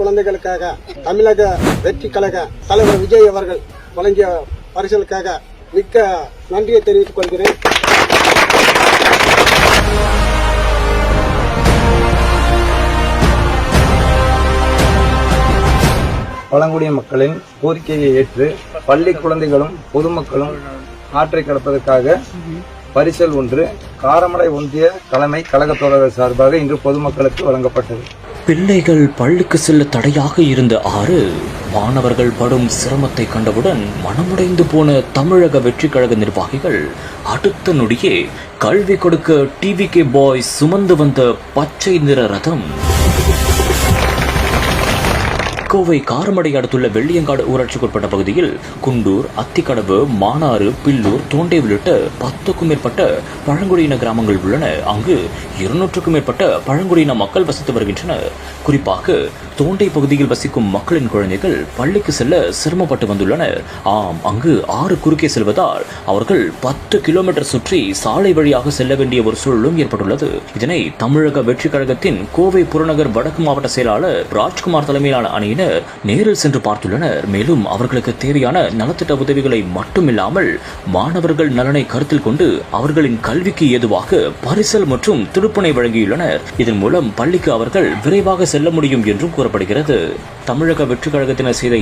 குழந்தைகளுக்காக தமிழக வெற்றி கழக தலைவர் விஜய் அவர்கள் வழங்கிய பரிசலுக்காக மிக்க நன்றியை தெரிவித்துக் கொள்கிறேன். பழங்குடிய மக்களின் கோரிக்கையை ஏற்று பள்ளி குழந்தைகளும் பொதுமக்களும் ஆற்றை கடப்பதற்காக பரிசல் ஒன்று காரமடை ஒன்றிய தலைமை கழக தோழர்கள் சார்பாக இன்று பொதுமக்களுக்கு வழங்கப்பட்டது. பிள்ளைகள் பள்ளிக்கு செல்ல தடையாக இருந்த ஆறு மாணவர்கள் படும் சிரமத்தை கண்டவுடன் மனமுடைந்து போன தமிழக வெற்றி கழக நிர்வாகிகள் அடுத்த நொடியே கல்வி கொடுக்க டிவிகே பாய்ஸ் சுமந்து வந்த பச்சை நிற ரதம் கோவை காரமடை அடுத்துள்ள வெள்ளியங்காடு ஊராட்சிக்குட்பட்ட பகுதியில் குண்டூர், அத்திக்கடவு, மானாறு, பில்லூர், தோண்டை உள்ளிட்ட 10க்கும் மேற்பட்ட பழங்குடியின கிராமங்கள் உள்ளன. அங்கு 200க்கும் மேற்பட்ட பழங்குடியின மக்கள் வசித்து வருகின்றனர். குறிப்பாக தோண்டை பகுதியில் வசிக்கும் மக்களின் குழந்தைகள் பள்ளிக்கு செல்ல சிரமப்பட்டு வந்துள்ளனர். அங்கு ஆறு குறுக்கே செல்வதால் அவர்கள் 10 கிலோமீட்டர் சுற்றி சாலை வழியாக செல்ல வேண்டிய ஒரு சூழலும் ஏற்பட்டுள்ளது. இதனை தமிழக வெற்றி கழகத்தின் கோவை புறநகர் வடக்கு மாவட்ட செயலாளர் ராஜ்குமார் தலைமையிலான அணியினர் நேரில் சென்று பார்த்துள்ளனர். மேலும் அவர்களுக்கு தேவையான நலத்திட்ட உதவிகளை மட்டுமில்லாமல் மாணவர்கள் நலனை கருத்தில் கொண்டு அவர்களின் கல்விக்கு ஏதுவாக பரிசல் மற்றும் திருப்பணை வழங்கியுள்ளனர். இதன் மூலம் பள்ளிக்கு அவர்கள் விரைவாக செல்ல முடியும் என்றும் கூறப்படுகிறது. தமிழக வெற்றி கழகத்தினர் செய்த